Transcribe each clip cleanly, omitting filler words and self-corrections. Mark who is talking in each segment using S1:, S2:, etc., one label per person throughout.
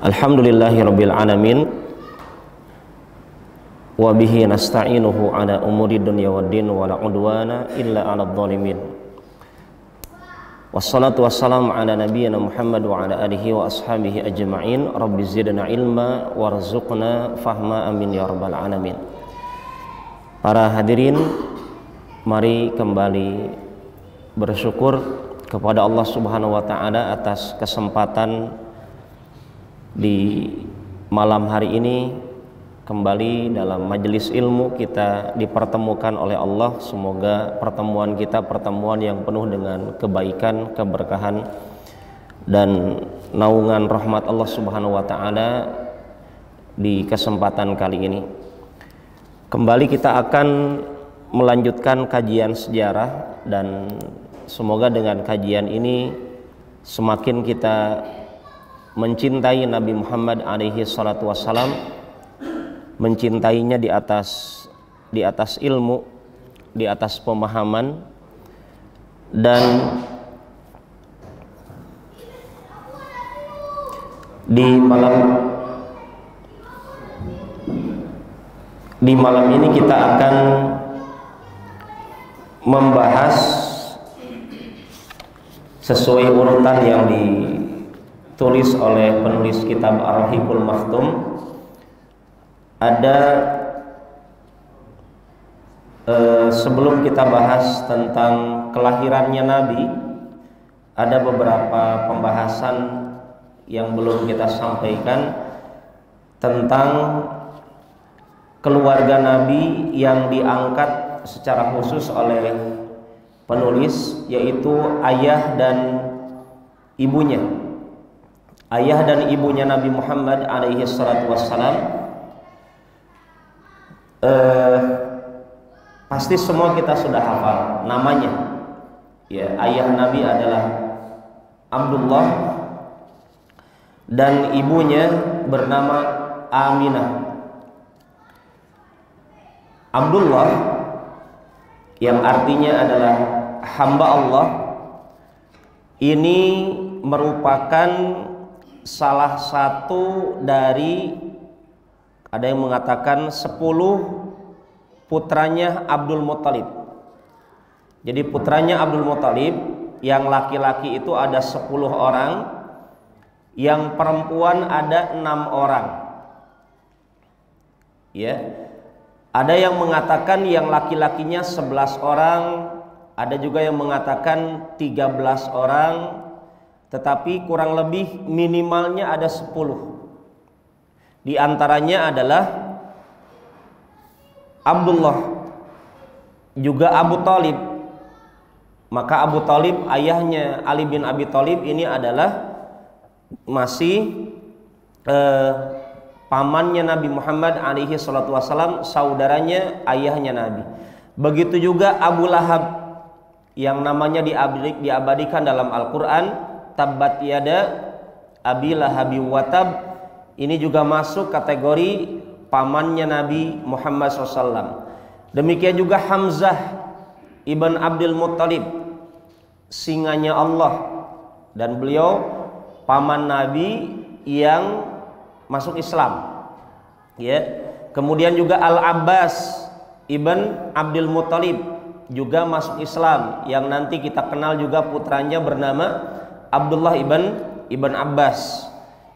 S1: Alhamdulillahirabbil alamin wa bihi nasta'inuhu ala umuri dunya waddin wa la udwana illa 'alal zalimin. Wassalatu wassalamu ala nabiyyina Muhammad wa ala alihi wa ashabihi ajma'in. Rabbi zidna ilma warzuqna fahma, amin ya rabbal alamin. Para hadirin, mari kembali bersyukur kepada Allah Subhanahu wa taala atas kesempatan di malam hari ini kembali dalam majelis ilmu kita dipertemukan oleh Allah. Semoga pertemuan kita pertemuan yang penuh dengan kebaikan, keberkahan dan naungan rahmat Allah Subhanahu wa taala di kesempatan kali ini. Kembali kita akan melanjutkan kajian sejarah, dan semoga dengan kajian ini semakin kita mencintai Nabi Muhammad alaihi salatu wassalam, mencintainya di atas ilmu, di atas pemahaman, dan di malam ini kita akan membahas sesuai urutan yang ditulis oleh penulis kitab Ar-Rahiqul Makhtum. Ada sebelum kita bahas tentang kelahirannya Nabi, ada beberapa pembahasan yang belum kita sampaikan tentang keluarga Nabi yang diangkat secara khusus oleh penulis, yaitu ayah dan ibunya. Ayah dan ibunya Nabi Muhammad alaihi salatu wassalam, pasti semua kita sudah hafal namanya. Ya, ayah Nabi adalah Abdullah dan ibunya bernama Aminah. Abdullah yang artinya adalah hamba Allah ini merupakan salah satu dari, ada yang mengatakan 10 putranya Abdul Muthalib. Jadi putranya Abdul Muthalib yang laki-laki itu ada 10 orang, yang perempuan ada 6 orang. Ya. Ada yang mengatakan yang laki-lakinya 11 orang, ada juga yang mengatakan 13 orang, tetapi kurang lebih minimalnya ada 10. Di antaranya adalah Abdullah, juga Abu Thalib. Maka Abu Thalib, ayahnya Ali bin Abi Thalib, ini adalah masih pamannya Nabi Muhammad alaihi salatu wassalam, saudaranya ayahnya Nabi. Begitu juga Abu Lahab yang namanya diabadikan dalam Al-Quran, tabbat yada abi lahabi watab. Ini juga masuk kategori pamannya Nabi Muhammad SAW. Demikian juga Hamzah ibn Abdul Muttalib, singanya Allah, dan beliau paman Nabi yang masuk Islam. Ya. Kemudian juga Al-Abbas ibn Abdul Muttalib juga masuk Islam, yang nanti kita kenal juga putranya bernama Abdullah ibn Abbas.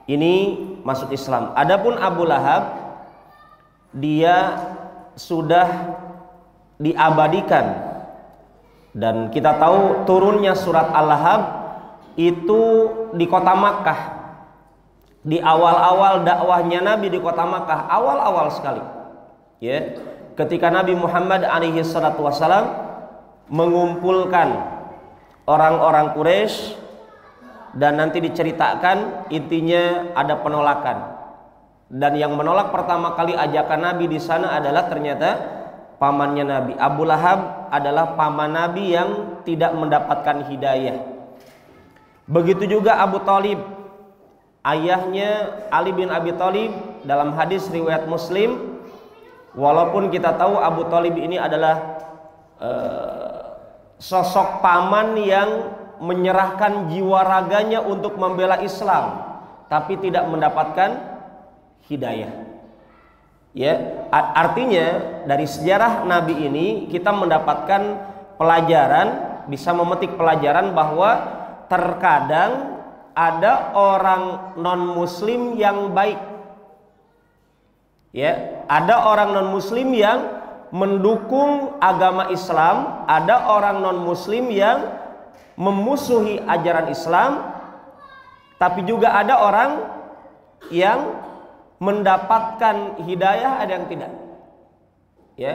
S1: Ini masuk Islam. Adapun Abu Lahab, dia sudah diabadikan, dan kita tahu turunnya surat Al-Lahab itu di kota Makkah. Di awal-awal dakwahnya Nabi di kota Makkah, awal-awal sekali. Ya, ketika Nabi Muhammad alaihi salatu wassalam mengumpulkan orang-orang Quraisy, dan nanti diceritakan intinya ada penolakan, dan yang menolak pertama kali ajakan Nabi di sana adalah ternyata pamannya Nabi. Abu Lahab adalah paman Nabi yang tidak mendapatkan hidayah. Begitu juga Abu Thalib, ayahnya Ali bin Abi Thalib, dalam hadis riwayat Muslim, walaupun kita tahu Abu Thalib ini adalah sosok paman yang menyerahkan jiwa raganya untuk membela Islam, tapi tidak mendapatkan hidayah. Ya, artinya dari sejarah Nabi ini kita mendapatkan pelajaran, bisa memetik pelajaran bahwa terkadang ada orang non-muslim yang baik. Ya, ada orang non-muslim yang mendukung agama Islam, ada orang non-muslim yang memusuhi ajaran Islam, tapi juga ada orang yang mendapatkan hidayah, ada yang tidak. Ya.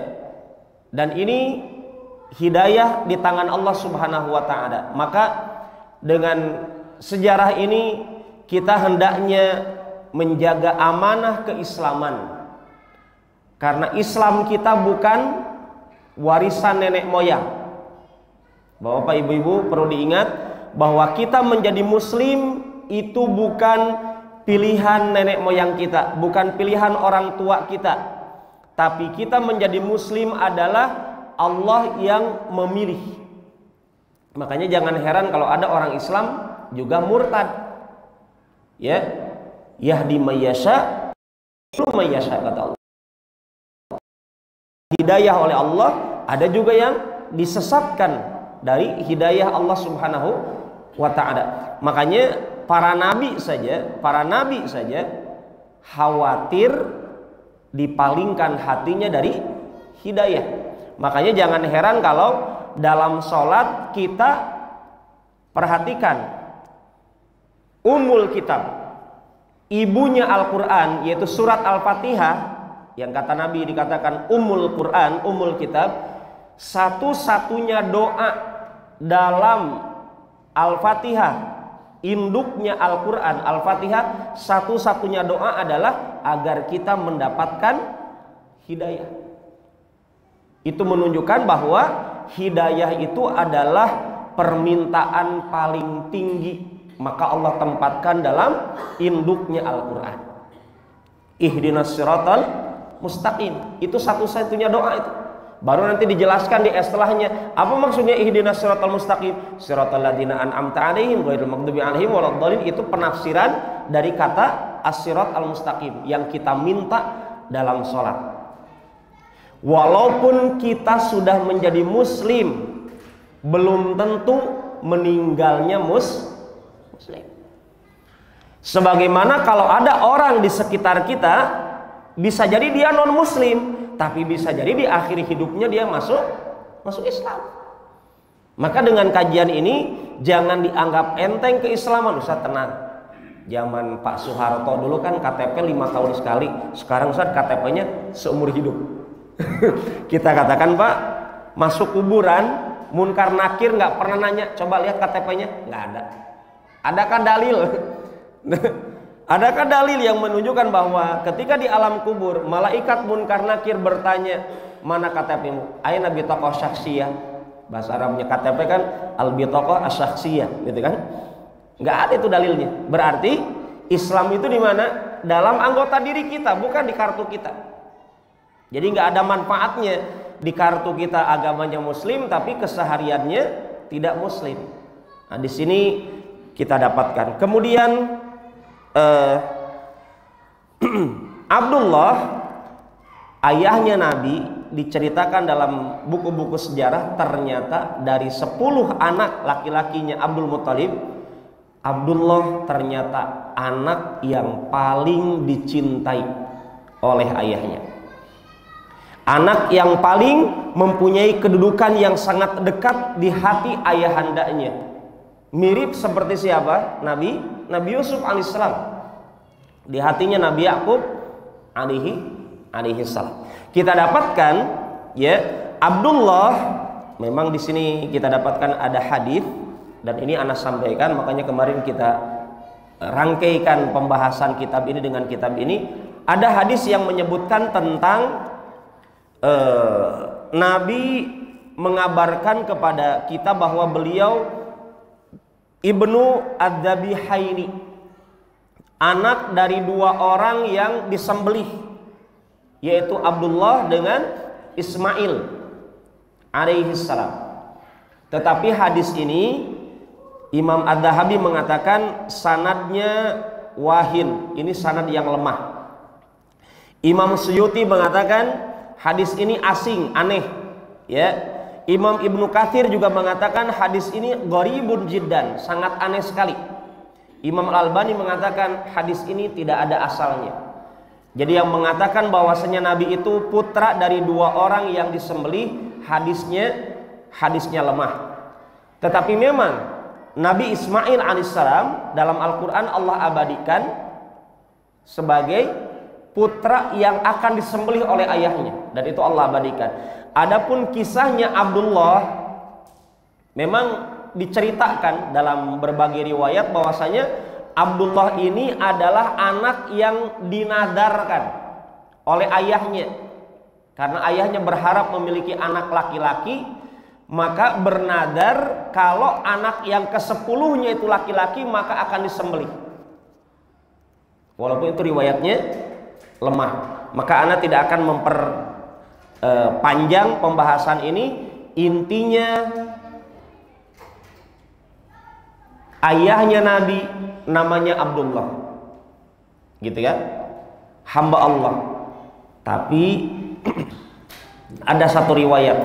S1: Dan ini hidayah di tangan Allah Subhanahu wa taala. Maka dengan sejarah ini kita hendaknya menjaga amanah keislaman. Karena Islam kita bukan warisan nenek moyang. Bapak ibu-ibu perlu diingat bahwa kita menjadi muslim itu bukan pilihan nenek moyang kita, bukan pilihan orang tua kita. Tapi kita menjadi muslim adalah Allah yang memilih. Makanya jangan heran kalau ada orang Islam juga murtad. Ya, yahdi mayyasha, mayyasha kata Allah. Hidayah oleh Allah, ada juga yang disesatkan dari hidayah Allah Subhanahu wa taala. Makanya para nabi saja khawatir dipalingkan hatinya dari hidayah. Makanya jangan heran kalau dalam sholat kita perhatikan Ummul Kitab, ibunya Al-Quran, yaitu surat Al-Fatihah, yang kata Nabi dikatakan Ummul Quran, Ummul Kitab. Satu-satunya doa dalam Al-Fatihah, induknya Al-Quran, Al-Fatihah, satu-satunya doa adalah agar kita mendapatkan hidayah. Itu menunjukkan bahwa hidayah itu adalah permintaan paling tinggi, maka Allah tempatkan dalam induknya Al-Quran. Ihdinas siratal mustaqim, itu satu-satunya doa itu. Baru nanti dijelaskan di setelahnya apa maksudnya ihdinas siratal mustaqim, siratal ladzina an'amta 'alaihim ghairil maghdubi 'alaihim waladdallin. Itu penafsiran dari kata as-sirat al-mustaqim yang kita minta dalam sholat. Walaupun kita sudah menjadi muslim, belum tentu meninggalnya muslim. Sebagaimana kalau ada orang di sekitar kita, bisa jadi dia non muslim, tapi bisa jadi di akhir hidupnya dia masuk Islam. Maka dengan kajian ini jangan dianggap enteng keislaman. Ustaz tenang, zaman Pak Soeharto dulu kan KTP 5 tahun sekali, sekarang Ustaz KTP-nya seumur hidup. Kita katakan Pak, masuk kuburan munkar nakir nggak pernah nanya, coba lihat KTP-nya, nggak ada. Adakah dalil? Adakah dalil yang menunjukkan bahwa ketika di alam kubur malaikat munkar nakir bertanya, mana KTP-mu? Aina bitaqah syakhsiyah. Bahasa Arabnya KTP kan al-bitaqah asyakhsiyah, gitu kan? Nggak ada itu dalilnya. Berarti Islam itu di mana? Dalam anggota diri kita, bukan di kartu kita. Jadi nggak ada manfaatnya di kartu kita agamanya muslim tapi kesehariannya tidak muslim. Nah, di sini kita dapatkan. Kemudian Abdullah, ayahnya Nabi, diceritakan dalam buku-buku sejarah, ternyata dari 10 anak laki-lakinya Abdul Muthalib, Abdullah ternyata anak yang paling dicintai oleh ayahnya. Anak yang paling mempunyai kedudukan yang sangat dekat di hati ayahandanya. Mirip seperti siapa? Nabi Yusuf alaihissalam. Di hatinya Nabi Yakub alaihi salam. Kita dapatkan ya, Abdullah, memang di sini kita dapatkan ada hadis, dan ini Anas sampaikan, makanya kemarin kita rangkaikan pembahasan kitab ini dengan kitab ini. Ada hadis yang menyebutkan tentang Nabi mengabarkan kepada kita bahwa beliau Ibnu Ad-Dabihaini, anak dari 2 orang yang disembelih, yaitu Abdullah dengan Ismail alaihi salam. Tetapi hadis ini Imam Ad-Dahabi mengatakan sanadnya wahin. Ini sanad yang lemah. Imam Suyuti mengatakan hadis ini asing, aneh. Ya. Imam Ibnu Katsir juga mengatakan hadis ini gharibun jiddan, sangat aneh sekali. Imam Al-Albani mengatakan hadis ini tidak ada asalnya. Jadi yang mengatakan bahwasanya Nabi itu putra dari dua orang yang disembelih, hadisnya lemah. Tetapi memang Nabi Ismail alaihissalam dalam Al-Quran Allah abadikan sebagai putra yang akan disembelih oleh ayahnya, dan itu Allah abadikan. Adapun kisahnya Abdullah memang diceritakan dalam berbagai riwayat bahwasanya Abdullah ini adalah anak yang dinadarkan oleh ayahnya. Karena ayahnya berharap memiliki anak laki-laki, maka bernadar kalau anak yang ke-10-nya itu laki-laki maka akan disembelih. Walaupun itu riwayatnya lemah, maka Anda tidak akan memperpanjang pembahasan ini. Intinya ayahnya Nabi namanya Abdullah, gitu ya, hamba Allah. Tapi ada satu riwayat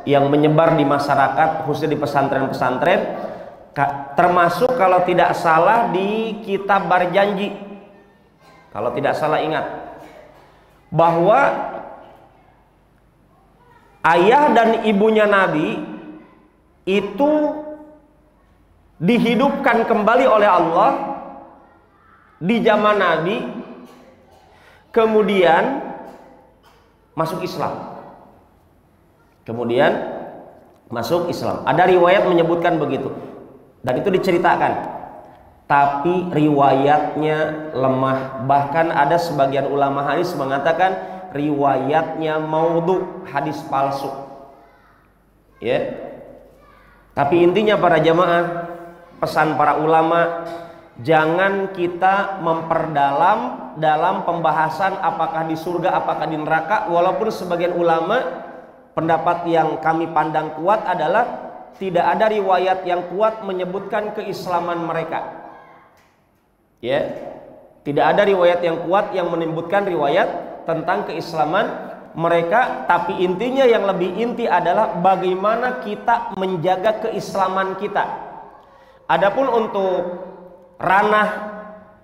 S1: yang menyebar di masyarakat, khususnya di pesantren-pesantren, termasuk kalau tidak salah di kitab Barjanji, kalau tidak salah ingat, bahwa ayah dan ibunya Nabi itu dihidupkan kembali oleh Allah di zaman Nabi, kemudian masuk Islam. Kemudian masuk Islam. Ada riwayat menyebutkan begitu, dan itu diceritakan. Tapi riwayatnya lemah. Bahkan ada sebagian ulama hadis mengatakan riwayatnya maudhu, hadis palsu. Ya. Tapi intinya para jamaah, pesan para ulama, jangan kita memperdalam dalam pembahasan apakah di surga, apakah di neraka. Walaupun sebagian ulama, pendapat yang kami pandang kuat adalah tidak ada riwayat yang kuat menyebutkan keislaman mereka. Ya, tidak ada riwayat yang kuat yang menyebutkan riwayat tentang keislaman mereka. Tapi intinya yang lebih inti adalah bagaimana kita menjaga keislaman kita. Adapun untuk ranah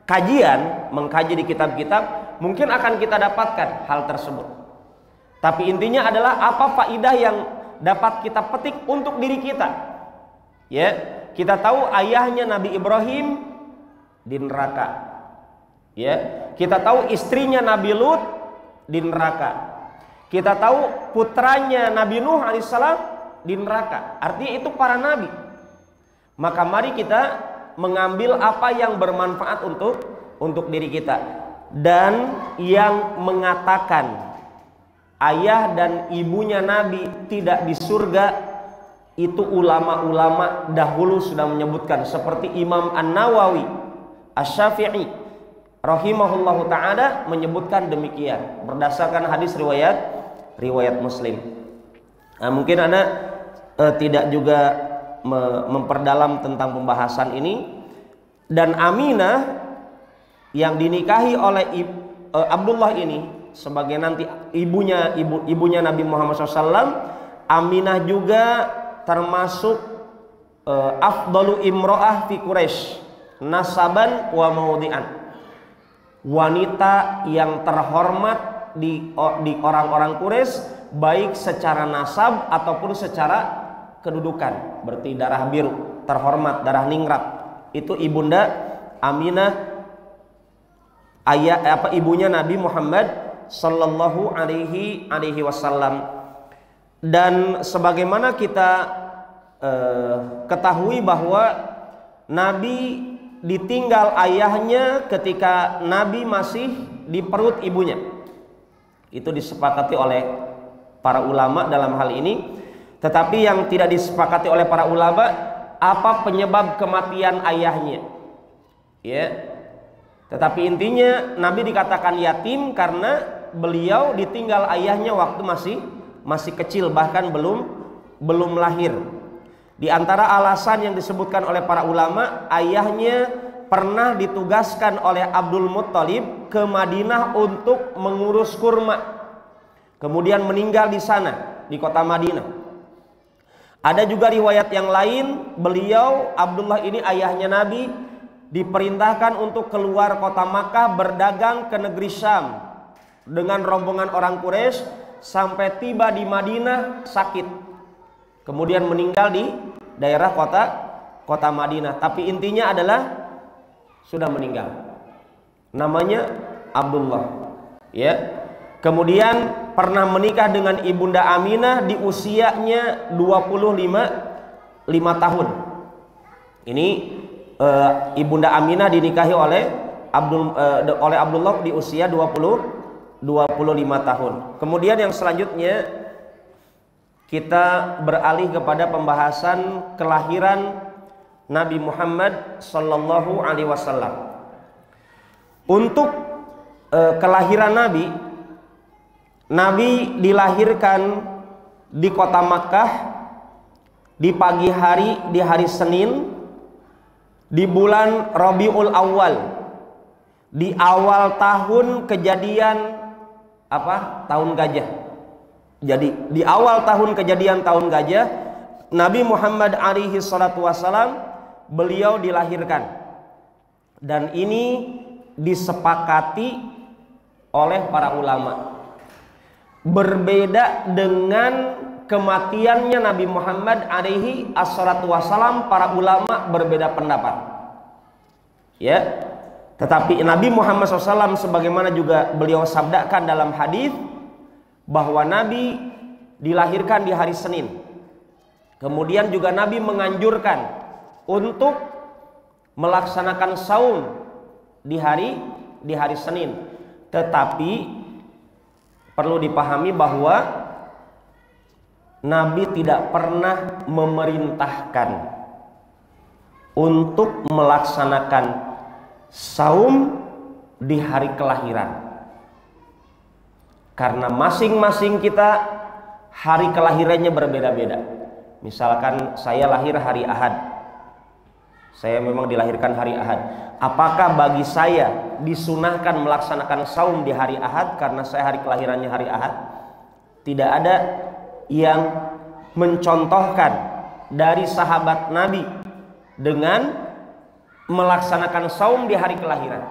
S1: kajian, mengkaji di kitab-kitab, mungkin akan kita dapatkan hal tersebut. Tapi intinya adalah apa faidah yang dapat kita petik untuk diri kita. Ya, kita tahu ayahnya Nabi Ibrahim di neraka. Ya, kita tahu istrinya Nabi Lut di neraka. Kita tahu putranya Nabi Nuh alaihissalam di neraka. Artinya itu para nabi. Maka mari kita mengambil apa yang bermanfaat untuk diri kita. Dan yang mengatakan ayah dan ibunya Nabi tidak di surga, itu ulama-ulama dahulu sudah menyebutkan, seperti Imam An-Nawawi Asy-Syafi'i rahimahullahu ta'ala menyebutkan demikian berdasarkan hadis riwayat Muslim. Nah, mungkin Anda tidak juga memperdalam tentang pembahasan ini. Dan Aminah yang dinikahi oleh Abdullah ini sebagai nanti ibunya Nabi Muhammad SAW, Aminah juga termasuk afdalu imro'ah fi Quraisy nasaban wa maudhi'an, wanita yang terhormat di orang-orang Quraisy, baik secara nasab ataupun secara kedudukan. Berarti darah biru, terhormat, darah ningrat. Itu ibunda Aminah, ibunya Nabi Muhammad sallallahu alaihi wasallam. Dan sebagaimana kita ketahui bahwa Nabi ditinggal ayahnya ketika Nabi masih di perut ibunya. Itu disepakati oleh para ulama dalam hal ini. Tetapi yang tidak disepakati oleh para ulama, apa penyebab kematian ayahnya. Ya. Tetapi intinya Nabi dikatakan yatim karena beliau ditinggal ayahnya waktu masih kecil, bahkan belum lahir. Di antara alasan yang disebutkan oleh para ulama, ayahnya pernah ditugaskan oleh Abdul Muttalib ke Madinah untuk mengurus kurma. Kemudian meninggal di sana, di kota Madinah. Ada juga riwayat yang lain, beliau Abdullah ini ayahnya Nabi diperintahkan untuk keluar kota Makkah berdagang ke negeri Syam dengan rombongan orang Quraisy sampai tiba di Madinah sakit. Kemudian meninggal di daerah kota Madinah. Tapi intinya adalah sudah meninggal. Namanya Abdullah. Ya. Kemudian pernah menikah dengan Ibunda Aminah di usianya 25 tahun. Ini Ibunda Aminah dinikahi oleh Abdullah di usia 25 tahun. Kemudian yang selanjutnya kita beralih kepada pembahasan kelahiran Nabi Muhammad sallallahu alaihi wasallam. Untuk kelahiran Nabi dilahirkan di kota Makkah di pagi hari, di hari Senin, di bulan Rabiul Awal, di awal tahun kejadian tahun gajah. Jadi di awal tahun kejadian tahun gajah, Nabi Muhammad alaihi salatu wasalam beliau dilahirkan. Dan ini disepakati oleh para ulama. Berbeda dengan kematiannya Nabi Muhammad alaihi assalatu wassalam, para ulama berbeda pendapat. Ya, tetapi Nabi Muhammad SAW sebagaimana juga beliau sabdakan dalam hadis bahwa Nabi dilahirkan di hari Senin. Kemudian juga Nabi menganjurkan untuk melaksanakan saum di hari Senin. Tetapi perlu dipahami bahwa Nabi tidak pernah memerintahkan untuk melaksanakan saum di hari kelahiran. Karena masing-masing kita hari kelahirannya berbeda-beda. Misalkan saya lahir hari Ahad. Saya memang dilahirkan hari Ahad. Apakah bagi saya disunahkan melaksanakan saum di hari Ahad karena saya hari kelahirannya hari Ahad? Tidak ada yang mencontohkan dari sahabat Nabi dengan melaksanakan saum di hari kelahiran.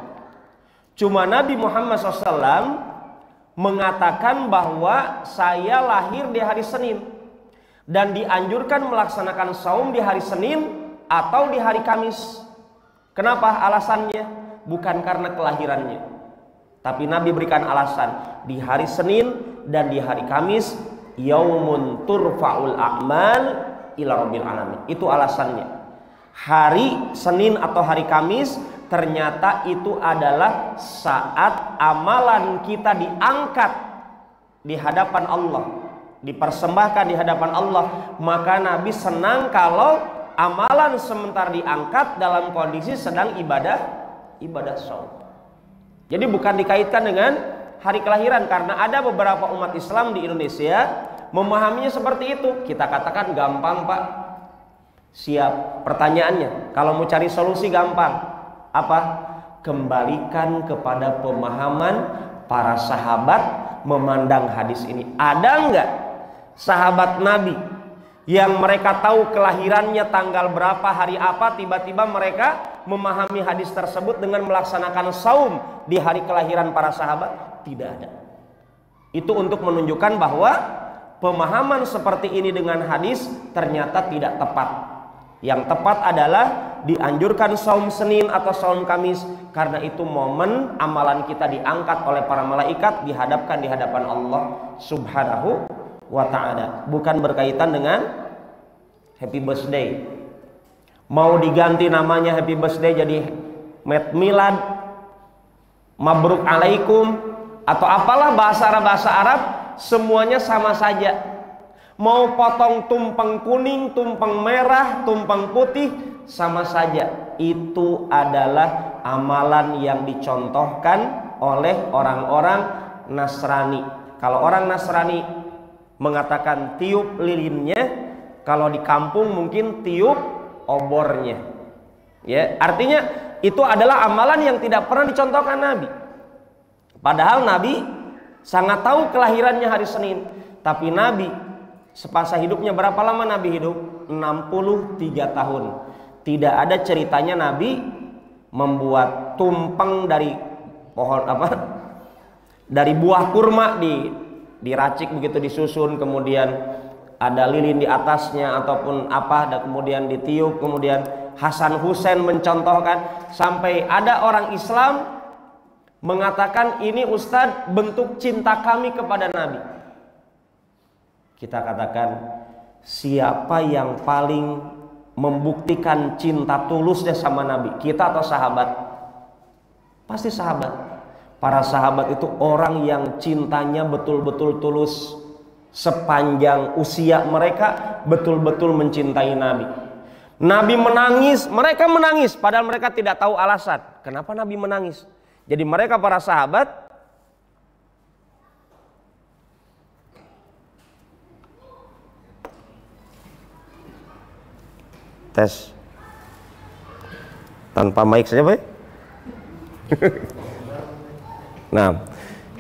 S1: Cuma Nabi Muhammad SAW mengatakan bahwa saya lahir di hari Senin dan dianjurkan melaksanakan saum di hari Senin atau di hari Kamis. Kenapa alasannya? Bukan karena kelahirannya, tapi Nabi berikan alasan di hari Senin dan di hari Kamis, yaumun turfa'ul a'mal ila rabbil alamin. Itu alasannya. Hari Senin atau hari Kamis ternyata itu adalah saat amalan kita diangkat di hadapan Allah, dipersembahkan di hadapan Allah. Maka Nabi senang kalau amalan sementara diangkat dalam kondisi sedang ibadah saum. Jadi bukan dikaitkan dengan hari kelahiran, karena ada beberapa umat Islam di Indonesia memahaminya seperti itu. Kita katakan gampang, Pak. Siap. Pertanyaannya, kalau mau cari solusi gampang. Apa? Kembalikan kepada pemahaman para sahabat memandang hadis ini. Ada enggak sahabat Nabi yang mereka tahu kelahirannya tanggal berapa, hari apa, tiba-tiba mereka memahami hadis tersebut dengan melaksanakan saum di hari kelahiran para sahabat? Tidak ada. Itu untuk menunjukkan bahwa pemahaman seperti ini dengan hadis ternyata tidak tepat. Yang tepat adalah dianjurkan saum Senin atau saum Kamis karena itu momen amalan kita diangkat oleh para malaikat, dihadapkan di hadapan Allah Subhanahu wa ta'ala. Bukan berkaitan dengan happy birthday. Mau diganti namanya happy birthday jadi Mat Milad, Mabruk alaikum, atau apalah bahasa Arab, semuanya sama saja. Mau potong tumpeng kuning, tumpeng merah, tumpeng putih, sama saja. Itu adalah amalan yang dicontohkan oleh orang-orang Nasrani. Kalau orang Nasrani mengatakan tiup lilinnya, kalau di kampung mungkin tiup obornya. Ya, artinya itu adalah amalan yang tidak pernah dicontohkan Nabi. Padahal Nabi sangat tahu kelahirannya hari Senin. Tapi Nabi semasa hidupnya berapa lama Nabi hidup? 63 tahun. Tidak ada ceritanya Nabi membuat tumpeng dari pohon dari buah kurma diracik begitu, disusun, kemudian ada lilin di atasnya ataupun apa, dan kemudian ditiup, kemudian Hasan Husain mencontohkan, sampai ada orang Islam mengatakan ini Ustadz bentuk cinta kami kepada Nabi. Kita katakan, siapa yang paling membuktikan cinta tulusnya sama Nabi, kita atau sahabat? Pasti sahabat. Para sahabat itu orang yang cintanya betul-betul tulus. Sepanjang usia mereka betul-betul mencintai Nabi. Nabi menangis, mereka menangis, padahal mereka tidak tahu alasan kenapa Nabi menangis. Jadi mereka para sahabat tes tanpa mic saja, Pak. Nah,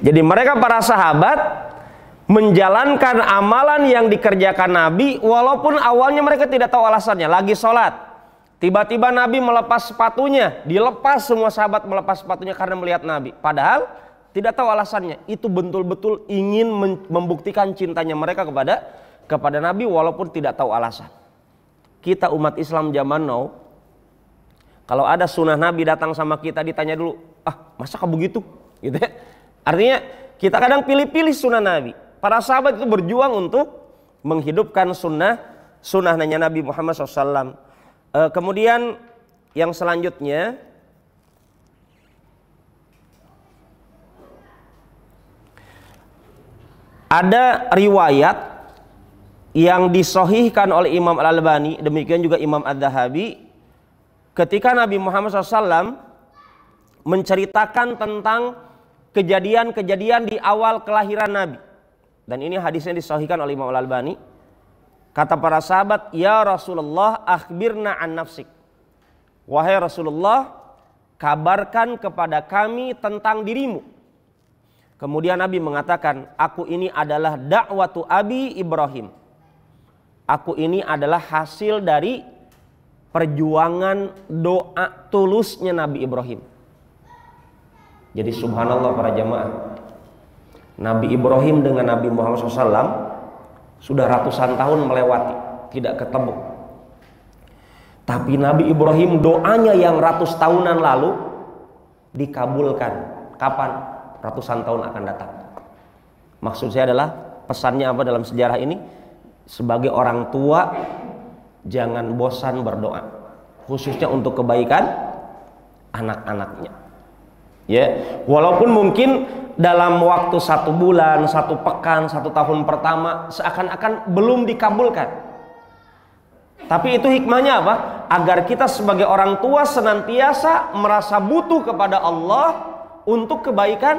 S1: jadi mereka para sahabat menjalankan amalan yang dikerjakan Nabi, walaupun awalnya mereka tidak tahu alasannya. Lagi sholat, tiba-tiba Nabi melepas sepatunya, dilepas, semua sahabat melepas sepatunya karena melihat Nabi. Padahal tidak tahu alasannya. Itu betul-betul ingin membuktikan cintanya mereka kepada Nabi, walaupun tidak tahu alasan. Kita umat Islam zaman now, kalau ada sunnah Nabi datang sama kita, ditanya dulu, masa kamu begitu? Gitu ya. Artinya kita kadang pilih-pilih sunnah Nabi. Para sahabat itu berjuang untuk menghidupkan sunnahnya Nabi Muhammad SAW. Kemudian yang selanjutnya, ada riwayat yang disahihkan oleh Imam Al-Albani, demikian juga Imam Adz-Dzahabi, ketika Nabi Muhammad SAW menceritakan tentang kejadian-kejadian di awal kelahiran Nabi. Dan ini hadisnya disahihkan oleh Imam Al-Albani. Kata para sahabat, ya Rasulullah, akhbirna an nafsik. Wahai Rasulullah, kabarkan kepada kami tentang dirimu. Kemudian Nabi mengatakan, aku ini adalah dakwatu Abi Ibrahim. Aku ini adalah hasil dari perjuangan doa tulusnya Nabi Ibrahim. Jadi subhanallah para jamaah, Nabi Ibrahim dengan Nabi Muhammad SAW sudah ratusan tahun melewati, tidak ketemu. Tapi Nabi Ibrahim doanya yang ratus tahunan lalu dikabulkan. Kapan? Ratusan tahun akan datang. Maksud saya adalah, pesannya apa dalam sejarah ini? Sebagai orang tua, jangan bosan berdoa, khususnya untuk kebaikan anak-anaknya. Ya, walaupun mungkin dalam waktu 1 bulan, 1 pekan, 1 tahun pertama seakan-akan belum dikabulkan. Tapi itu hikmahnya apa? Agar kita sebagai orang tua senantiasa merasa butuh kepada Allah untuk kebaikan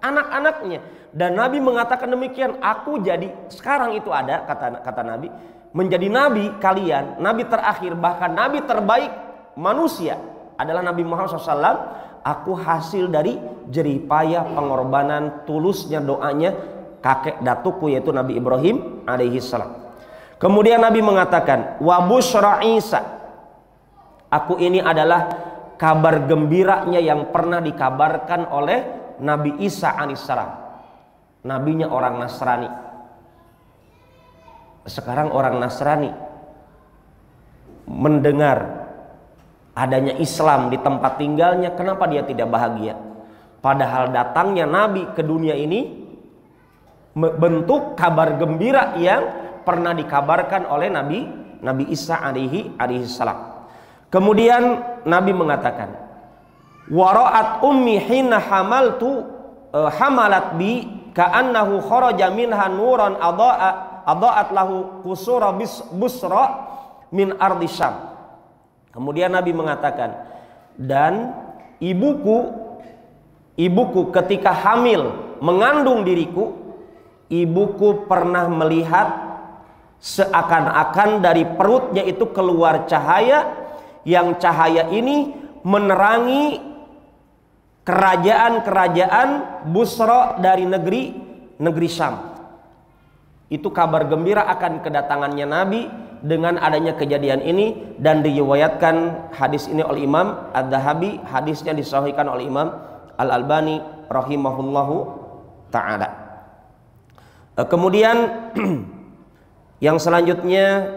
S1: anak-anaknya. Dan Nabi mengatakan demikian, aku jadi, sekarang itu ada kata Nabi, menjadi nabi kalian, nabi terakhir, bahkan nabi terbaik manusia adalah Nabi Muhammad SAW. Aku hasil dari jeripaya pengorbanan tulusnya doanya kakek datuku, yaitu Nabi Ibrahim alaihi salam. Kemudian Nabi mengatakan, wa busyra Isa, aku ini adalah kabar gembiranya yang pernah dikabarkan oleh Nabi Isa alaihissalam. Nabinya orang Nasrani. Sekarang orang Nasrani mendengar adanya Islam di tempat tinggalnya, kenapa dia tidak bahagia? Padahal datangnya Nabi ke dunia ini bentuk kabar gembira yang pernah dikabarkan oleh Nabi Isa alaihi salam. Kemudian Nabi mengatakan, wara'at ummi hina hamalat bi ka'annahu kharaja minha nuran adha'at lahu qusura busra min ardi Syam. Kemudian Nabi mengatakan, dan ibuku ketika hamil mengandung diriku, ibuku pernah melihat seakan-akan dari perutnya itu keluar cahaya, yang cahaya ini menerangi kerajaan-kerajaan Busra dari negeri Syam. Itu kabar gembira akan kedatangannya Nabi dengan adanya kejadian ini, dan diriwayatkan hadis ini oleh Imam Ad-Dahabi, hadisnya disahihkan oleh Imam Al-Albani rahimahullahu ta'ala. Kemudian yang selanjutnya,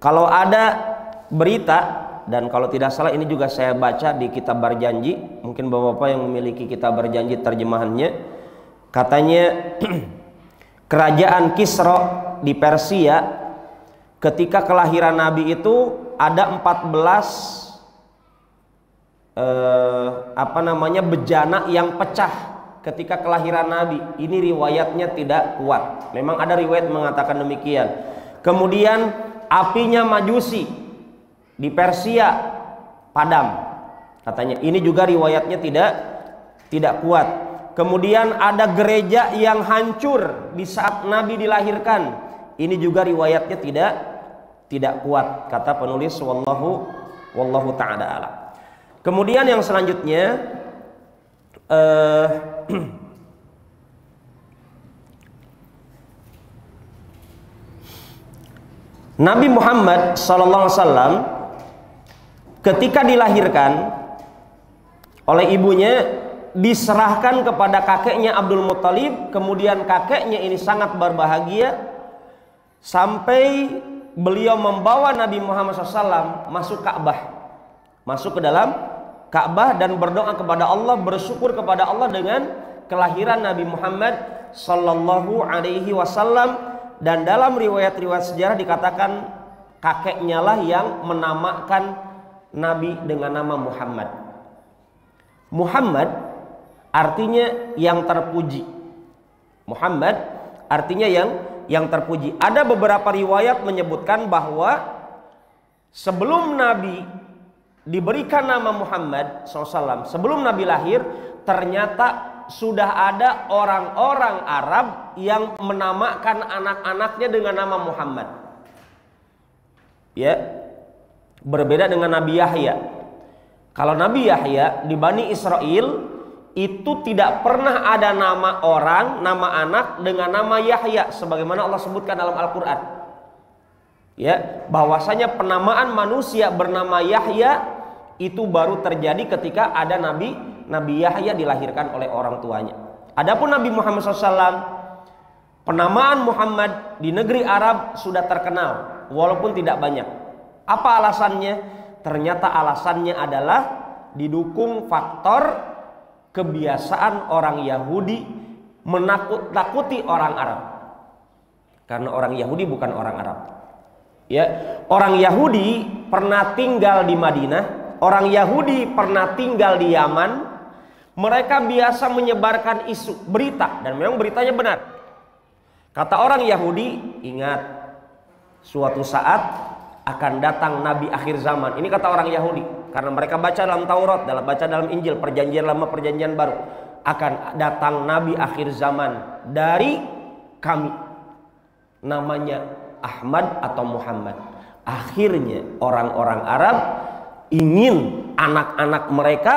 S1: kalau ada berita, dan kalau tidak salah ini juga saya baca di kitab Berjanji, mungkin bapak-bapak yang memiliki kitab Berjanji terjemahannya, katanya kerajaan Kisra di Persia ketika kelahiran Nabi itu ada 14 bejana yang pecah ketika kelahiran Nabi. Ini riwayatnya tidak kuat. Memang ada riwayat mengatakan demikian. Kemudian apinya Majusi di Persia padam, katanya. Ini juga riwayatnya tidak kuat. Kemudian ada gereja yang hancur di saat Nabi dilahirkan. Ini juga riwayatnya tidak kuat, kata penulis, wallahu ta'ala a'lam. Kemudian yang selanjutnya, Nabi Muhammad SAW ketika dilahirkan oleh ibunya diserahkan kepada kakeknya Abdul Muttalib. Kemudian kakeknya ini sangat berbahagia sampai beliau membawa Nabi Muhammad SAW masuk Ka'bah, masuk ke dalam Ka'bah dan berdoa kepada Allah, bersyukur kepada Allah dengan kelahiran Nabi Muhammad Sallallahu Alaihi Wasallam. Dan dalam riwayat-riwayat sejarah dikatakan kakeknya lah yang menamakan Nabi dengan nama Muhammad. Muhammad artinya yang terpuji. Muhammad artinya yang terpuji. Ada beberapa riwayat menyebutkan bahwa sebelum Nabi diberikan nama Muhammad SAW, sebelum Nabi lahir, ternyata sudah ada orang-orang Arab yang menamakan anak-anaknya dengan nama Muhammad. Ya, berbeda dengan Nabi Yahya. Kalau Nabi Yahya di Bani Israel itu tidak pernah ada nama orang, nama anak dengan nama Yahya, sebagaimana Allah sebutkan dalam Al-Quran. Ya, bahwasanya penamaan manusia bernama Yahya itu baru terjadi ketika ada Nabi Yahya dilahirkan oleh orang tuanya. Adapun Nabi Muhammad SAW, penamaan Muhammad di negeri Arab sudah terkenal walaupun tidak banyak. Apa alasannya? Ternyata alasannya adalah didukung faktor kebiasaan orang Yahudi menakut-nakuti orang Arab. Karena orang Yahudi bukan orang Arab. Ya, orang Yahudi pernah tinggal di Madinah, orang Yahudi pernah tinggal di Yaman. Mereka biasa menyebarkan isu, berita, dan memang beritanya benar. Kata orang Yahudi, ingat, suatu saat akan datang Nabi akhir zaman. Ini kata orang Yahudi, karena mereka baca dalam Taurat, baca dalam Injil, perjanjian lama, perjanjian baru. Akan datang Nabi akhir zaman dari kami, namanya Ahmad atau Muhammad. Akhirnya orang-orang Arab ingin anak-anak mereka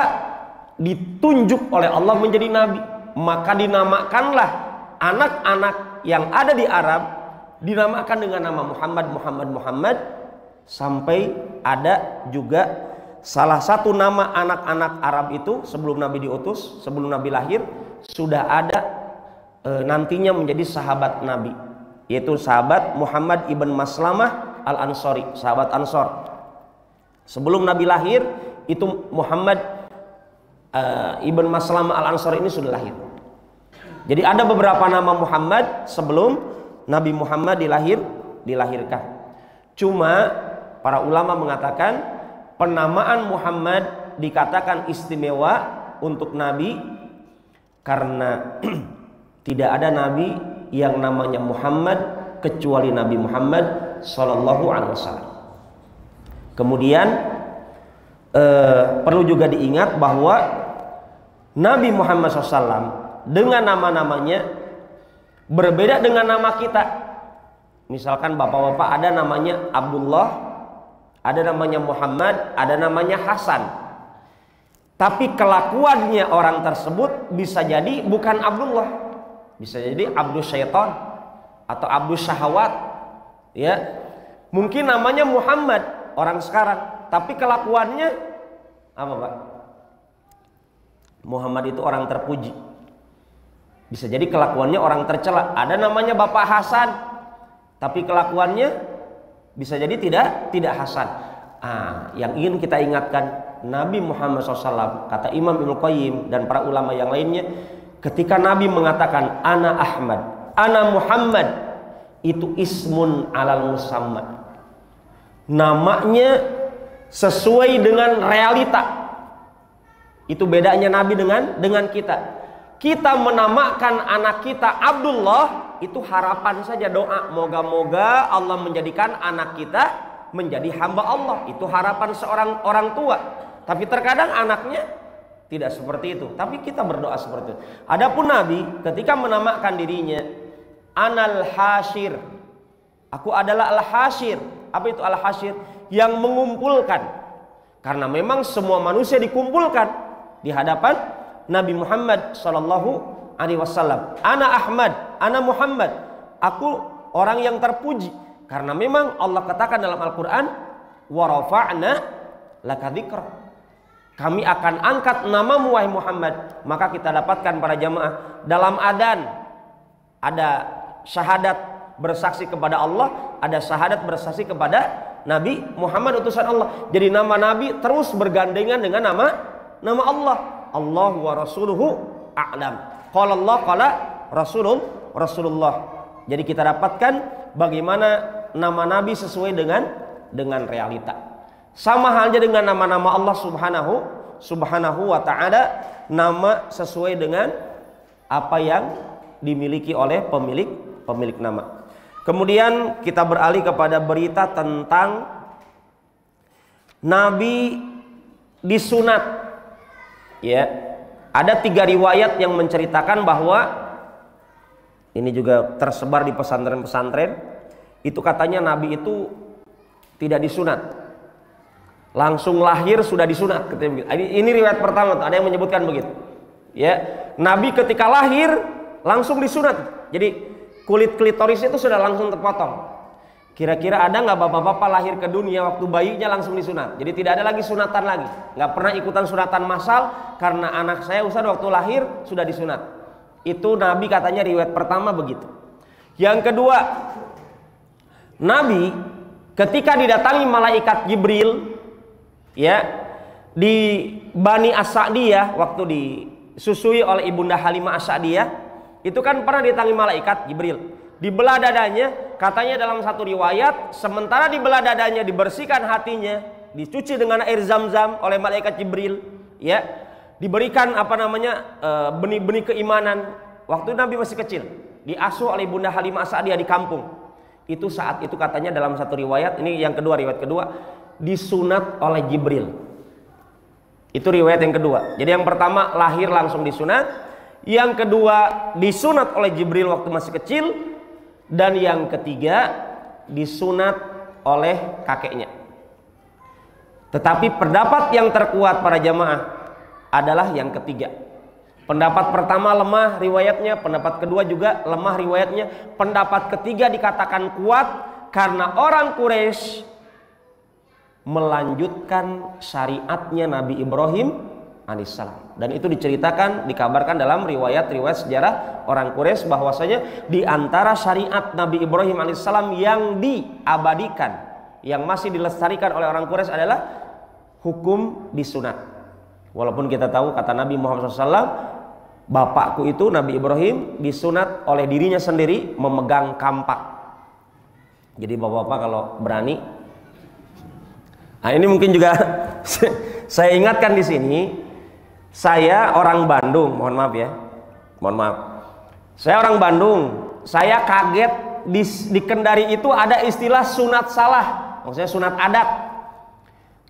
S1: ditunjuk oleh Allah menjadi nabi, maka dinamakanlah anak-anak yang ada di Arab dinamakan dengan nama Muhammad, sampai ada juga salah satu nama anak-anak Arab itu sebelum Nabi diutus, sebelum Nabi lahir, sudah ada nantinya menjadi sahabat Nabi, yaitu sahabat Muhammad ibn Maslamah al-Ansori, sahabat Ansor. Sebelum Nabi lahir itu Muhammad ibn Maslamah al-Ansori ini sudah lahir. Jadi ada beberapa nama Muhammad sebelum Nabi Muhammad dilahirkan. Cuma para ulama mengatakan penamaan Muhammad dikatakan istimewa untuk Nabi karena tidak ada Nabi yang namanya Muhammad kecuali Nabi Muhammad Sallallahu Alaihi Wasallam. Kemudian perlu juga diingat bahwa Nabi Muhammad SAW dengan nama-namanya berbeda dengan nama kita. Misalkan bapak-bapak ada namanya Abdullah, Ada namanya Muhammad, ada namanya Hasan. Tapi kelakuannya orang tersebut bisa jadi bukan Abdullah, bisa jadi Abdus Syaitan atau Abdus Syahwat, ya. Mungkin namanya Muhammad orang sekarang, tapi kelakuannya apa, Pak? Muhammad itu orang terpuji. Bisa jadi kelakuannya orang tercela. Ada namanya Bapak Hasan, tapi kelakuannya bisa jadi tidak Hasan. Yang ingin kita ingatkan, Nabi Muhammad SAW, kata Imam Ibnu Qayyim dan para ulama yang lainnya, ketika Nabi mengatakan ana Ahmad, ana Muhammad, itu ismun alal musamma, namanya sesuai dengan realita. Itu bedanya Nabi dengan kita. Kita menamakan anak kita Abdullah, itu harapan saja, doa, moga-moga Allah menjadikan anak kita menjadi hamba Allah. Itu harapan seorang orang tua. Tapi terkadang anaknya tidak seperti itu, tapi kita berdoa seperti itu. Adapun Nabi ketika menamakan dirinya Anal Hasyir, aku adalah Al-Hasyir. Apa itu Al-Hasyir? Yang mengumpulkan. Karena memang semua manusia dikumpulkan di hadapan Nabi Muhammad sallallahu alaihi wasallam. Ana Ahmad, ana Muhammad. Aku orang yang terpuji. Karena memang Allah katakan dalam Al-Qur'an, wa rafa'na laka dzikra. Kami akan angkat namamu wahai Muhammad. Maka kita dapatkan para jamaah, dalam adzan ada syahadat bersaksi kepada Allah, ada syahadat bersaksi kepada Nabi Muhammad utusan Allah. Jadi nama Nabi terus bergandengan dengan nama Allah. Allah wa rasuluhu a'lam. Qala Allah qala Rasulullah. Jadi kita dapatkan bagaimana nama Nabi sesuai dengan realita. Sama halnya dengan nama-nama Allah subhanahu wa ta'ala, nama sesuai dengan apa yang dimiliki oleh pemilik nama. Kemudian kita beralih kepada berita tentang Nabi disunat. Ya, ada 3 riwayat yang menceritakan bahwa ini juga tersebar di pesantren-pesantren. Itu katanya Nabi itu tidak disunat, langsung lahir sudah disunat. Ini riwayat pertama, ada yang menyebutkan begitu. Ya, Nabi ketika lahir langsung disunat. Jadi kulit klitorisnya itu sudah langsung terpotong. Kira-kira ada nggak bapak-bapak lahir ke dunia waktu bayinya langsung disunat? Jadi tidak ada lagi sunatan lagi. Nggak pernah ikutan sunatan massal karena anak saya Ustaz waktu lahir sudah disunat. Itu Nabi katanya riwayat pertama begitu. Yang kedua, Nabi ketika didatangi malaikat Jibril, ya, di Bani As-Sa'diyah waktu disusui oleh Ibunda Halimah As-Sa'diyah, itu kan pernah didatangi malaikat Jibril. Dibelah dadanya, katanya dalam satu riwayat, sementara dibelah dadanya dibersihkan hatinya, dicuci dengan air zam-zam oleh malaikat Jibril, ya, diberikan benih-benih keimanan. Waktu Nabi masih kecil, diasuh oleh Bunda Halimah As-Sa'diyah di kampung. Itu saat itu katanya dalam satu riwayat, ini yang kedua, riwayat kedua, disunat oleh Jibril. Itu riwayat yang kedua. Jadi yang pertama lahir langsung disunat, yang kedua disunat oleh Jibril waktu masih kecil, dan yang ketiga disunat oleh kakeknya. Tetapi pendapat yang terkuat para jamaah adalah yang ketiga. Pendapat pertama lemah riwayatnya, pendapat kedua juga lemah riwayatnya, pendapat ketiga dikatakan kuat karena orang Quraisy melanjutkan syariatnya Nabi Ibrahim alaihissalam. Dan itu diceritakan, dikabarkan dalam riwayat-riwayat sejarah orang Quraisy bahwasanya di antara syariat Nabi Ibrahim alaihissalam yang diabadikan, yang masih dilestarikan oleh orang Quraisy adalah hukum disunat. Walaupun kita tahu kata Nabi Muhammad SAW, bapakku itu Nabi Ibrahim disunat oleh dirinya sendiri memegang kampak. Jadi bapak-bapak kalau berani. Nah ini mungkin juga saya ingatkan di sini. Saya orang Bandung, mohon maaf ya, mohon maaf. Saya orang Bandung, saya kaget di Kendari itu ada istilah sunat salah, maksudnya sunat adat.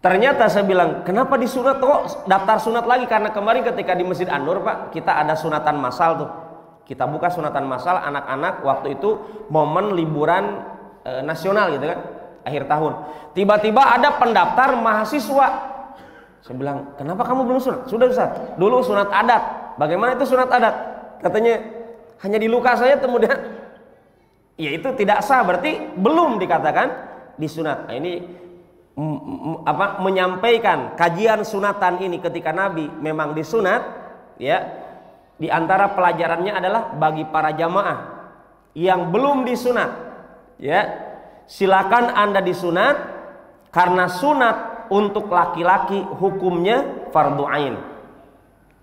S1: Ternyata saya bilang, kenapa disunat kok daftar sunat lagi? Karena kemarin ketika di Masjid An-Nur Pak, kita ada sunatan massal tuh. Kita buka sunatan massal anak-anak waktu itu momen liburan nasional gitu kan. akhir tahun. Tiba-tiba ada pendaftar mahasiswa. Saya bilang, kenapa kamu belum sunat? Sudah Ustaz, dulu sunat adat. Bagaimana itu sunat adat? Katanya hanya di luka saja, kemudian ya itu tidak sah, berarti belum dikatakan disunat. Nah, ini menyampaikan kajian sunatan ini ketika Nabi memang disunat, ya. Di antara pelajarannya adalah bagi para jamaah yang belum disunat, ya, silakan Anda disunat, karena sunat untuk laki-laki hukumnya fardu ain.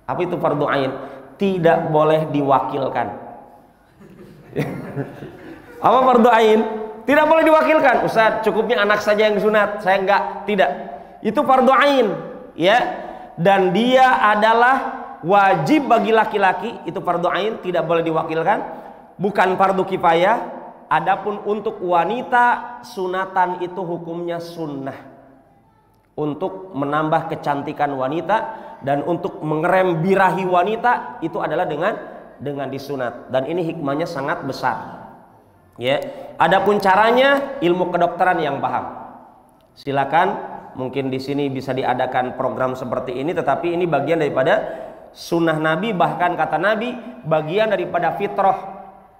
S1: Apa itu fardu ain? Tidak boleh diwakilkan. Apa fardu ain? Tidak boleh diwakilkan. Ustaz, cukupnya anak saja yang sunat, saya enggak. Tidak. Itu fardu ain, ya. Dan dia adalah wajib bagi laki-laki, itu fardu ain, tidak boleh diwakilkan. Bukan fardu kifayah. Adapun untuk wanita, sunatan itu hukumnya sunnah. Untuk menambah kecantikan wanita dan untuk mengerem birahi wanita, itu adalah dengan disunat. Dan ini hikmahnya sangat besar. Ya, adapun caranya ilmu kedokteran yang paham. Silakan, mungkin di sini bisa diadakan program seperti ini, tetapi ini bagian daripada sunnah Nabi, bahkan kata Nabi bagian daripada fitrah,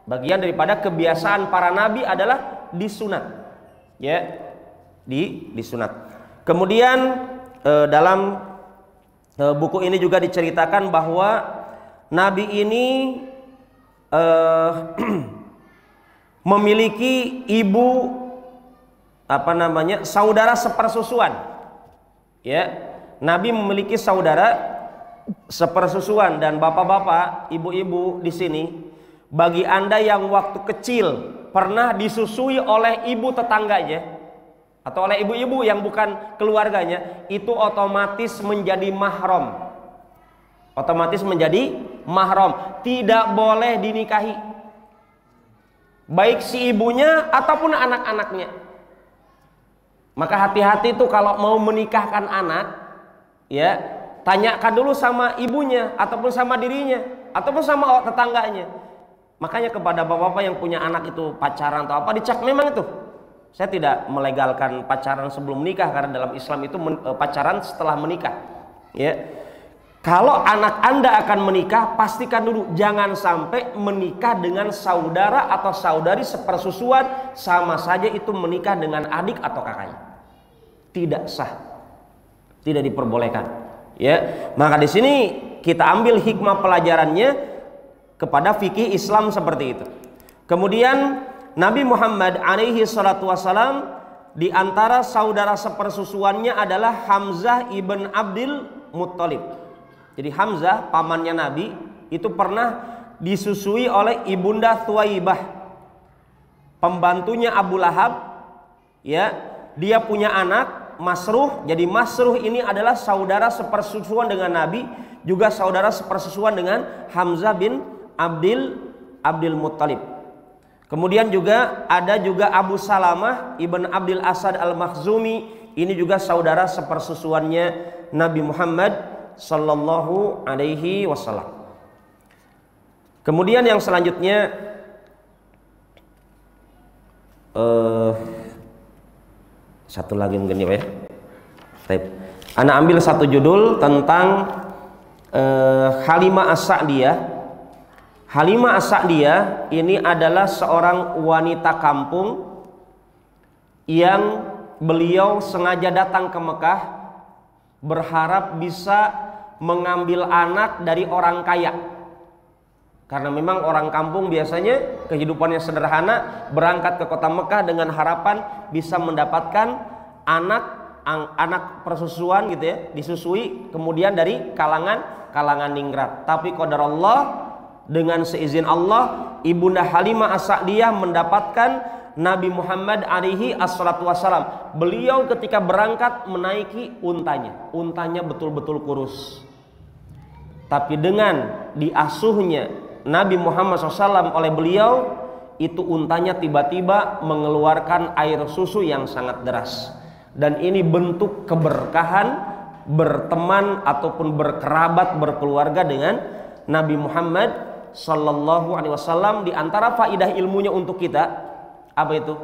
S1: bagian daripada kebiasaan para nabi adalah disunat, ya, disunat. Kemudian dalam buku ini juga diceritakan bahwa Nabi ini memiliki ibu saudara sepersusuan, ya. Nabi memiliki saudara sepersusuan. Dan bapak-bapak, ibu-ibu di sini, bagi Anda yang waktu kecil pernah disusui oleh ibu tetangganya atau oleh ibu-ibu yang bukan keluarganya, itu otomatis menjadi mahram. Otomatis menjadi mahram, tidak boleh dinikahi, baik si ibunya ataupun anak-anaknya. Maka hati-hati tuh kalau mau menikahkan anak, ya, tanyakan dulu sama ibunya ataupun sama dirinya ataupun sama tetangganya. Makanya kepada bapak-bapak yang punya anak itu pacaran atau apa, dicek memang itu. Saya tidak melegalkan pacaran sebelum menikah, karena dalam Islam itu pacaran setelah menikah, ya. Kalau anak Anda akan menikah, pastikan dulu jangan sampai menikah dengan saudara atau saudari sepersusuan, sama saja itu menikah dengan adik atau kakaknya. Tidak sah, tidak diperbolehkan. Ya, maka di sini kita ambil hikmah pelajarannya kepada fikih Islam seperti itu. Kemudian Nabi Muhammad alaihi salatu wassalam, di antara saudara sepersusuannya adalah Hamzah ibn Abdul Muttalib. Jadi Hamzah, pamannya Nabi, itu pernah disusui oleh ibunda Thuwaibah, pembantunya Abu Lahab. Ya, dia punya anak Masruh. Jadi Masruh ini adalah saudara sepersusuan dengan Nabi, juga saudara sepersusuan dengan Hamzah bin Abdul Muttalib. Kemudian juga ada juga Abu Salamah ibn Abdul Asad al-Makhzumi, ini juga saudara sepersusuannya Nabi Muhammad sallallahu alaihi wasallam. Kemudian yang selanjutnya satu lagi mungkin ya, Pak ya. Baik. Ana ambil satu judul tentang Halimah As-Sa'diyah. Halimah As-Sa'diyah ini adalah seorang wanita kampung yang beliau sengaja datang ke Mekah berharap bisa mengambil anak dari orang kaya. Karena memang orang kampung biasanya kehidupannya sederhana, berangkat ke kota Mekah dengan harapan bisa mendapatkan anak persusuan gitu ya, disusui kemudian dari kalangan ningrat. Tapi qadar Allah, dengan seizin Allah, ibunda Halimah As-Sa'diyah mendapatkan Nabi Muhammad alaihi assalatu wassalam. Beliau ketika berangkat menaiki untanya betul-betul kurus. Tapi dengan diasuhnya Nabi Muhammad SAW oleh beliau, itu untanya tiba-tiba mengeluarkan air susu yang sangat deras. Dan ini bentuk keberkahan berteman ataupun berkerabat, berkeluarga dengan Nabi Muhammad Sallallahu Alaihi Wasallam. Di antara faidah ilmunya untuk kita apa itu?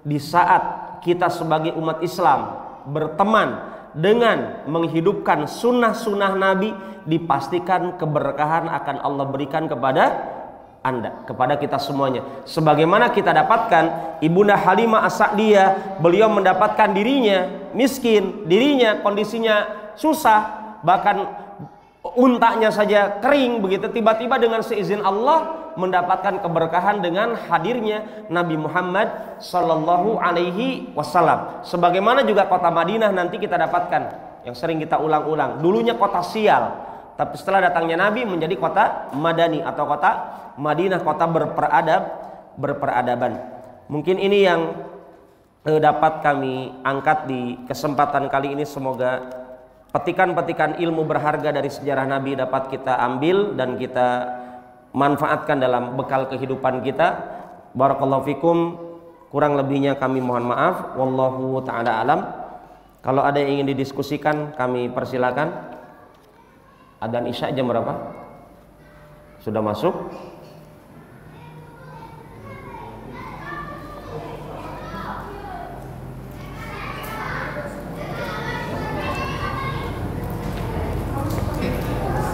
S1: di saat kita sebagai umat Islam berteman dengan menghidupkan sunnah-sunnah Nabi, dipastikan keberkahan akan Allah berikan kepada Anda, kepada kita semuanya. Sebagaimana kita dapatkan Ibunda Halimah As-Sa'diyah, beliau mendapatkan dirinya miskin, dirinya kondisinya susah, bahkan untanya saja kering begitu, tiba-tiba dengan seizin Allah mendapatkan keberkahan dengan hadirnya Nabi Muhammad sallallahu alaihi wasallam. Sebagaimana juga kota Madinah nanti kita dapatkan yang sering kita ulang-ulang, dulunya kota sial, tapi setelah datangnya Nabi menjadi kota Madani atau kota Madinah, kota berperadaban. Mungkin ini yang dapat kami angkat di kesempatan kali ini. Semoga petikan-petikan ilmu berharga dari sejarah Nabi dapat kita ambil dan kita manfaatkan dalam bekal kehidupan kita. Barakallahu fikum. Kurang lebihnya kami mohon maaf. Wallahu ta'ala alam. Kalau ada yang ingin didiskusikan kami persilakan. Adzan Isya jam berapa? Sudah masuk?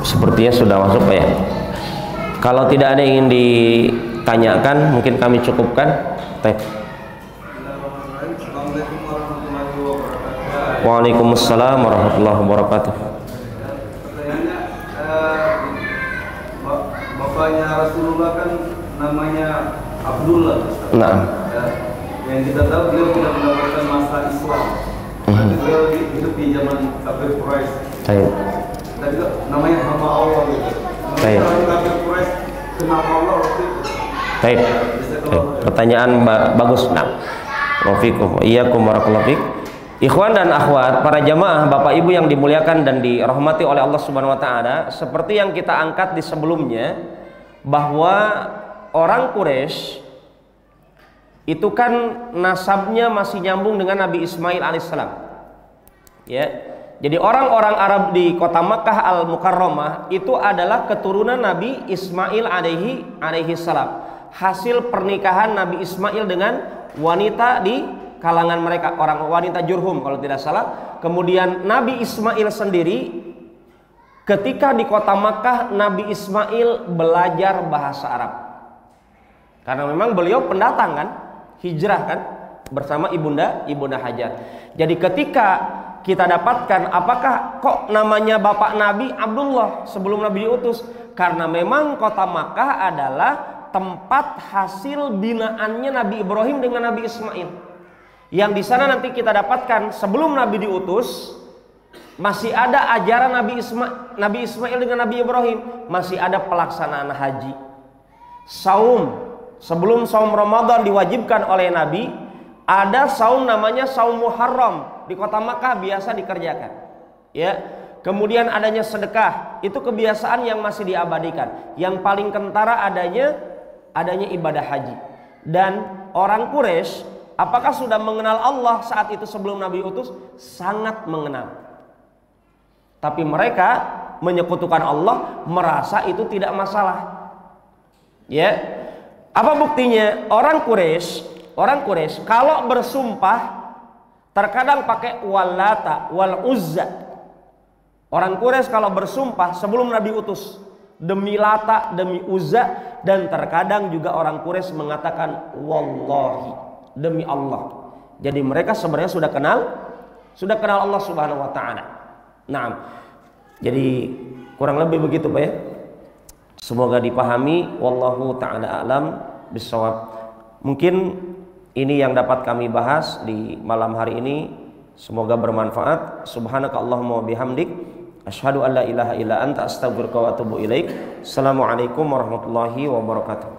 S1: Sepertinya sudah masuk Pak ya. Kalau tidak ada yang ingin ditanyakan, mungkin kami cukupkan. Waalaikumsalam warahmatullahi wabarakatuh.
S2: Pertanyaannya, bapaknya Rasulullah kan namanya Abdullah.
S1: Nah,
S2: yang kita tahu beliau tidak mendapatkan masa Islam. Tapi beliau hidup di zaman kafir Quraisy. Dan juga namanya hamba Allah gitu. Kalau kafir Quraisy kenal Allah waktu itu.
S1: Baik. Pertanyaan bagus. Nah, wafikum iyyakum barakallahu fik. Ikhwan dan akhwat, para jamaah, Bapak Ibu yang dimuliakan dan dirahmati oleh Allah Subhanahu wa taala, seperti yang kita angkat di sebelumnya bahwa orang Quraisy itu kan nasabnya masih nyambung dengan Nabi Ismail alaihissalam. Ya. Jadi orang-orang Arab di kota Makkah Al-Mukarramah itu adalah keturunan Nabi Ismail alaihi salam. Hasil pernikahan Nabi Ismail dengan wanita di kalangan mereka, orang wanita Jurhum kalau tidak salah. Kemudian Nabi Ismail sendiri ketika di kota Makkah, Nabi Ismail belajar bahasa Arab. Karena memang beliau pendatang kan, hijrah kan bersama Ibunda Hajar. Jadi ketika kita dapatkan apakah kok namanya bapak Nabi Abdullah sebelum Nabi diutus? Karena memang kota Makkah adalah tempat hasil binaannya Nabi Ibrahim dengan Nabi Ismail. Yang di sana nanti kita dapatkan sebelum Nabi diutus masih ada ajaran Nabi Ismail dengan Nabi Ibrahim, masih ada pelaksanaan haji, saum. Sebelum saum Ramadan diwajibkan oleh Nabi, ada saum namanya saum Muharram di kota Makkah biasa dikerjakan. Ya. Kemudian adanya sedekah, itu kebiasaan yang masih diabadikan. Yang paling kentara adanya ibadah haji. Dan orang Quraisy apakah sudah mengenal Allah saat itu sebelum Nabi utus? Sangat mengenal. Tapi mereka menyekutukan Allah, merasa itu tidak masalah. Ya. Apa buktinya? Orang Quraisy kalau bersumpah terkadang pakai Wallata, Wal Uzza. Orang Quraisy kalau bersumpah sebelum Nabi utus demi Lata, demi Uzza, dan terkadang juga orang Quraisy mengatakan wallahi, demi Allah. Jadi mereka sebenarnya sudah kenal Allah Subhanahu wa taala. Nah, jadi kurang lebih begitu Pak ya. Semoga dipahami. Wallahu ta'ala alam bisawab. Mungkin ini yang dapat kami bahas di malam hari ini. Semoga bermanfaat. Subhanaka Allahumma wa bihamdik, asyhadu an la ilaha illa anta, astaghfiruka wa atubu ilaik. Assalamualaikum warahmatullahi wabarakatuh.